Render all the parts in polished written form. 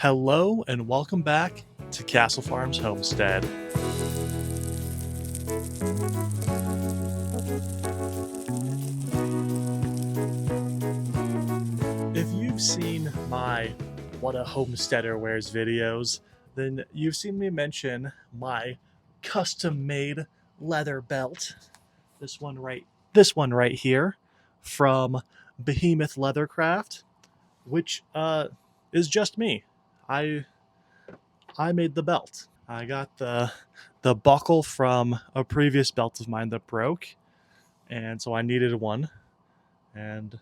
Hello and welcome back to Castle Farms Homestead. If you've seen my What a Homesteader Wears videos, then you've seen me mention my custom-made leather belt. This one right here from Behemoth Leathercraft, which is just me. I I made the belt. I got the buckle from a previous belt of mine that broke, and so I needed one, and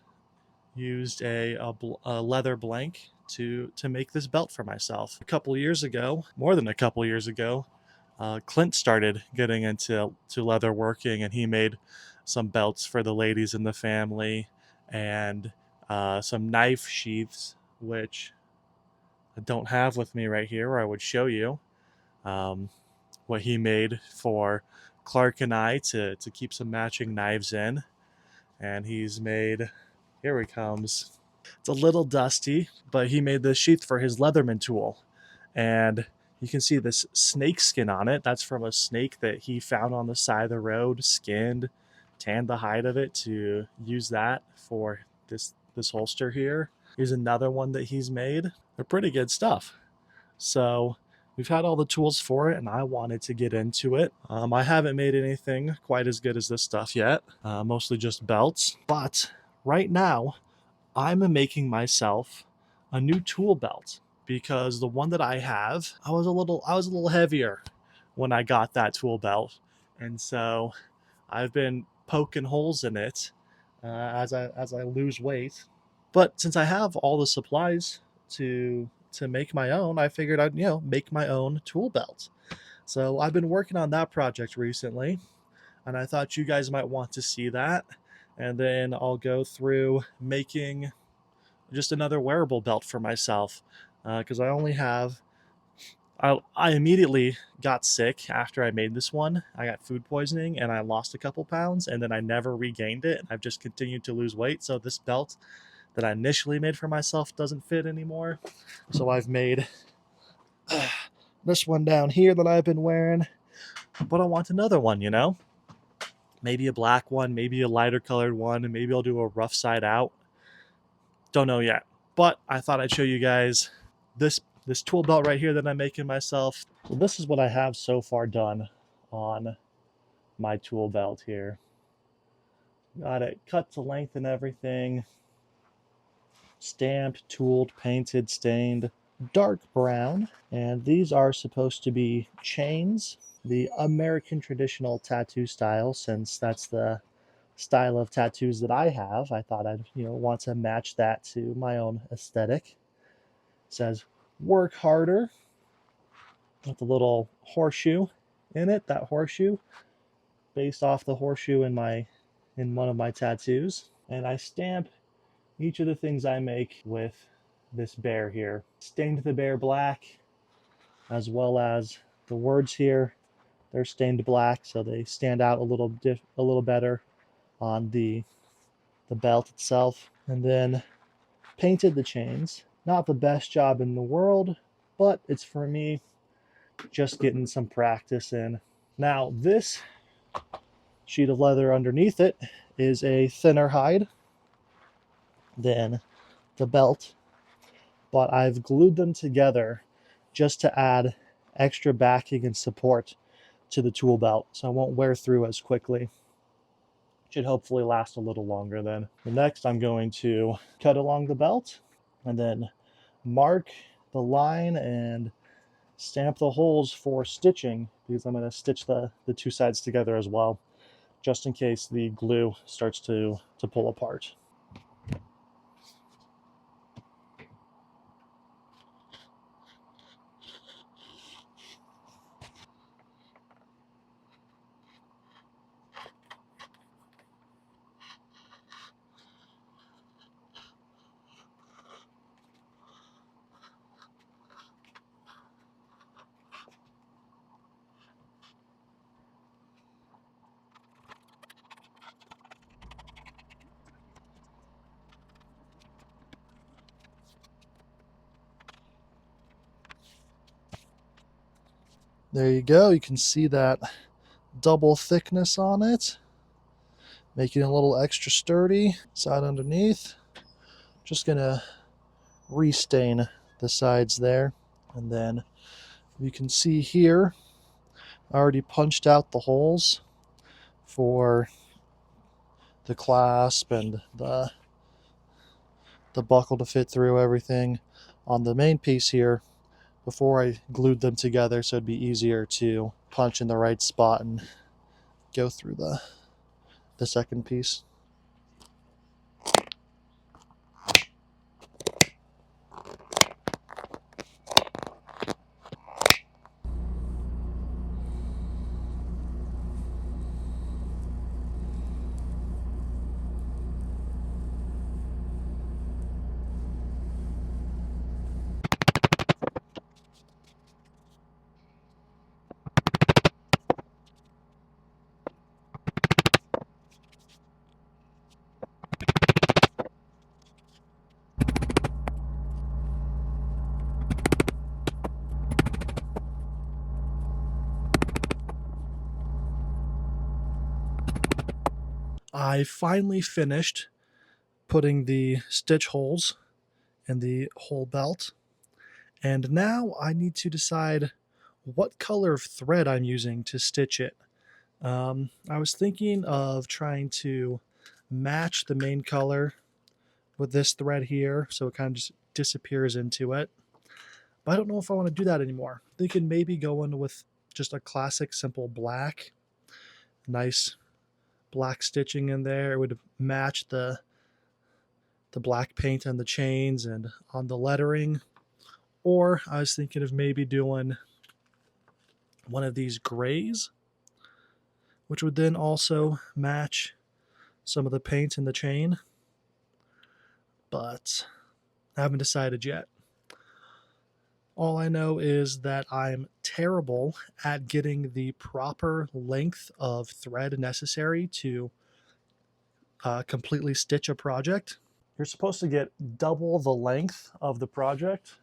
used a leather blank to make this belt for myself. A couple years ago, more than a couple years ago, Clint started getting into leather working, and he made some belts for the ladies in the family, and some knife sheaths, which I don't have with me right here, or I would show you. Um, what he made for Clark and I to keep some matching knives in. And he's made, here he comes. It's a little dusty, but he made the sheath for his Leatherman tool. And you can see this snake skin on it. That's from a snake that he found on the side of the road, skinned, tanned the hide of it to use that for this holster here. Here's another one that he's made. They're pretty good stuff. So we've had all the tools for it, and I wanted to get into it. I haven't made anything quite as good as this stuff yet, mostly just belts. But right now, I'm making myself a new tool belt because the one that I have, I was a little heavier when I got that tool belt, and so I've been poking holes in it as I lose weight. But since I have all the supplies to make my own, I figured I'd make my own tool belt. So I've been working on that project recently, and I thought you guys might want to see that. And then I'll go through making just another wearable belt for myself because I only have. I immediately got sick after I made this one. I got food poisoning and I lost a couple pounds, and then I never regained it. I've just continued to lose weight. So this belt that I initially made for myself doesn't fit anymore. So I've made this one down here that I've been wearing, but I want another one. Maybe a black one, maybe a lighter colored one, and maybe I'll do a rough side out. Don't know yet, but I thought I'd show you guys this tool belt right here that I'm making myself. Well, this is what I have so far done on my tool belt here. Got it cut to length and everything. Stamped, tooled, painted, stained, dark brown. And these are supposed to be chains, the American traditional tattoo style, since that's the style of tattoos that I have. I thought I'd want to match that to my own aesthetic. It says work harder with a little horseshoe in it. That horseshoe based off the horseshoe in one of my tattoos. And I stamp each of the things I make with this bear here. Stained the bear black, as well as the words here. They're stained black, so they stand out a little better on the belt itself. And then painted the chains. Not the best job in the world, but it's for me just getting some practice in. Now this sheet of leather underneath it is a thinner hide than the belt, but I've glued them together just to add extra backing and support to the tool belt, so it won't wear through as quickly. Should hopefully last a little longer then. Next, I'm going to cut along the belt and then mark the line and stamp the holes for stitching, because I'm going to stitch the two sides together as well, just in case the glue starts to pull apart. There you go. You can see that double thickness on it, making it a little extra sturdy. Side underneath. Just gonna restain the sides there, and then you can see here I already punched out the holes for the clasp and the buckle to fit through everything on the main piece here before I glued them together, so it'd be easier to punch in the right spot and go through the second piece. I finally finished putting the stitch holes in the whole belt, and now I need to decide what color of thread I'm using to stitch it. I was thinking of trying to match the main color with this thread here, so it kind of just disappears into it. But I don't know if I want to do that anymore. Thinking maybe go in with just a classic simple black, nice black stitching in there. It would match the black paint on the chains and on the lettering. Or I was thinking of maybe doing one of these grays, which would then also match some of the paint in the chain. But I haven't decided yet. All I know is that I'm terrible at getting the proper length of thread necessary to completely stitch a project. You're supposed to get double the length of the project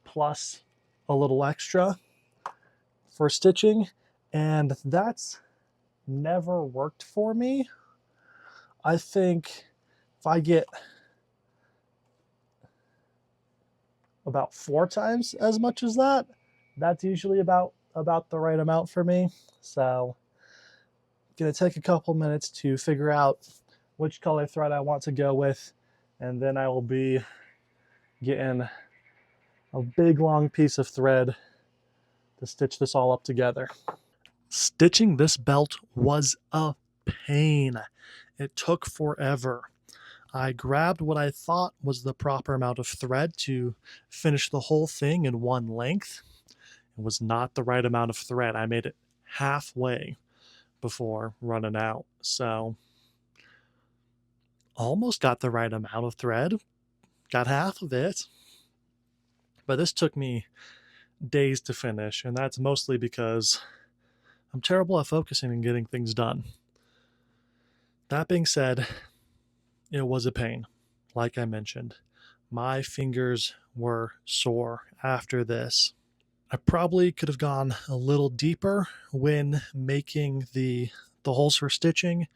plus a little extra for stitching, and that's never worked for me. I think if I get about 4 times as much as that, that's usually about the right amount for me. So gonna take a couple minutes to figure out which color thread I want to go with, and then I will be getting a big long piece of thread to stitch this all up together. Stitching this belt was a pain. It took forever. I grabbed what I thought was the proper amount of thread to finish the whole thing in one length. It was not the right amount of thread. I made it halfway before running out. So almost got the right amount of thread, got half of it. But this took me days to finish, and that's mostly because I'm terrible at focusing and getting things done. That being said, it was a pain. Like I mentioned, my fingers were sore after this. I probably could have gone a little deeper when making the holes for stitching.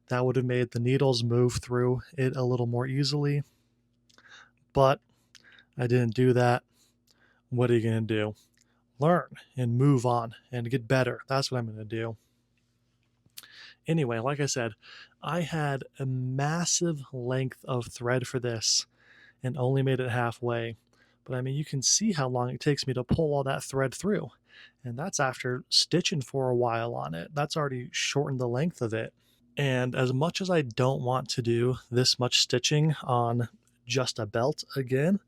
That would have made the needles move through it a little more easily. But I didn't do that. What are you going to do? Learn and move on and get better. That's what I'm going to do. Anyway, like I said, I had a massive length of thread for this and only made it halfway. But I mean, you can see how long it takes me to pull all that thread through. And that's after stitching for a while on it. That's already shortened the length of it. And as much as I don't want to do this much stitching on just a belt again,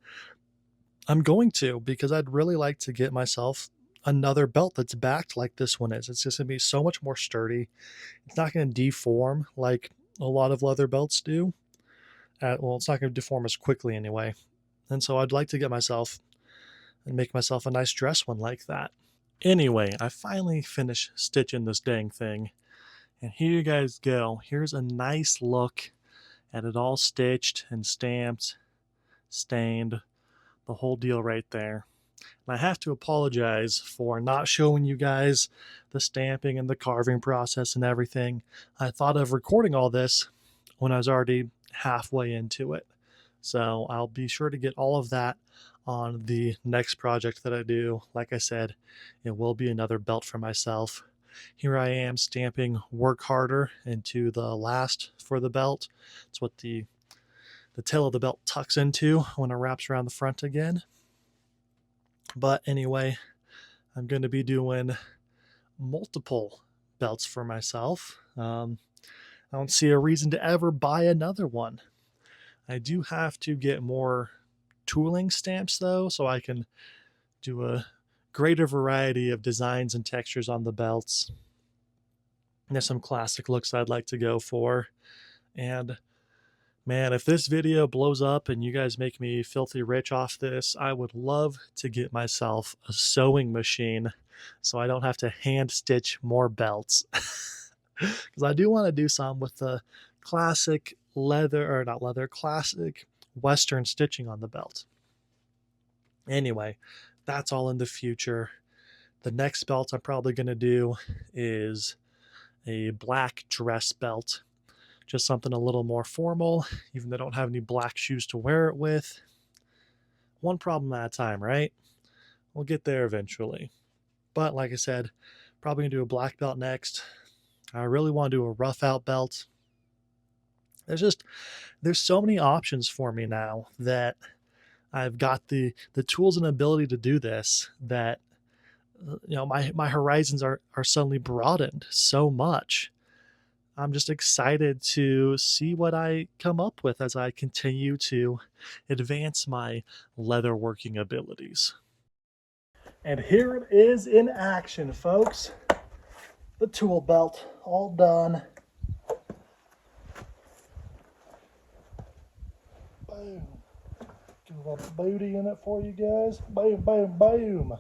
I'm going to, because I'd really like to get myself another belt that's backed like this one is. It's just going to be so much more sturdy. It's not going to deform like a lot of leather belts do. Well, it's not going to deform as quickly anyway. And so I'd like to get myself and make myself a nice dress one like that. Anyway, I finally finished stitching this dang thing. And here you guys go. Here's a nice look at it all stitched and stamped, stained, the whole deal right there. And I have to apologize for not showing you guys the stamping and the carving process and everything. I thought of recording all this when I was already halfway into it. So I'll be sure to get all of that on the next project that I do. Like I said, it will be another belt for myself. Here I am stamping "work harder" into the last for the belt. It's what the tail of the belt tucks into when it wraps around the front again. But anyway, I'm going to be doing multiple belts for myself. I don't see a reason to ever buy another one. I do have to get more tooling stamps though, so I can do a greater variety of designs and textures on the belts. There's some classic looks I'd like to go for. And man, if this video blows up and you guys make me filthy rich off this, I would love to get myself a sewing machine so I don't have to hand stitch more belts. Because I do want to do some with the classic leather, or not leather, classic Western stitching on the belt. Anyway, that's all in the future. The next belt I'm probably going to do is a black dress belt. Just something a little more formal, even though I don't have any black shoes to wear it with. One problem at a time, right? We'll get there eventually. But like I said, probably going to do a black belt next. I really want to do a rough out belt. There's so many options for me now that I've got the tools and ability to do this, that my horizons are suddenly broadened so much. I'm just excited to see what I come up with as I continue to advance my leatherworking abilities. And here it is in action, folks. The tool belt all done. Boom. Get a little booty in it for you guys. Boom, boom, boom.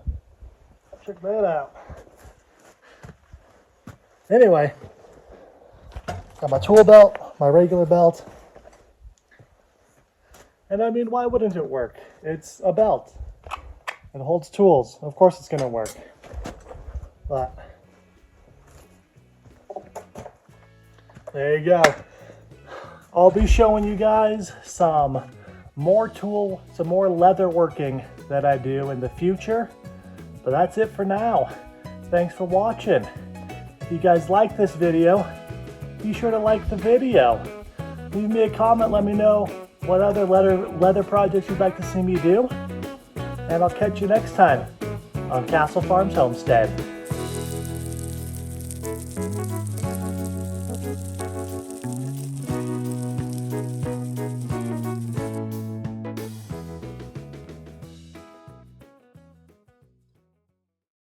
Check that out. Anyway, got my tool belt, my regular belt. And I mean, why wouldn't it work? It's a belt. It holds tools. Of course it's going to work. But there you go. I'll be showing you guys some more leather working that I do in the future. But that's it for now. Thanks for watching. If you guys like this video, be sure to like the video. Leave me a comment, let me know what other leather projects you'd like to see me do. And I'll catch you next time on Castle Farms Homestead.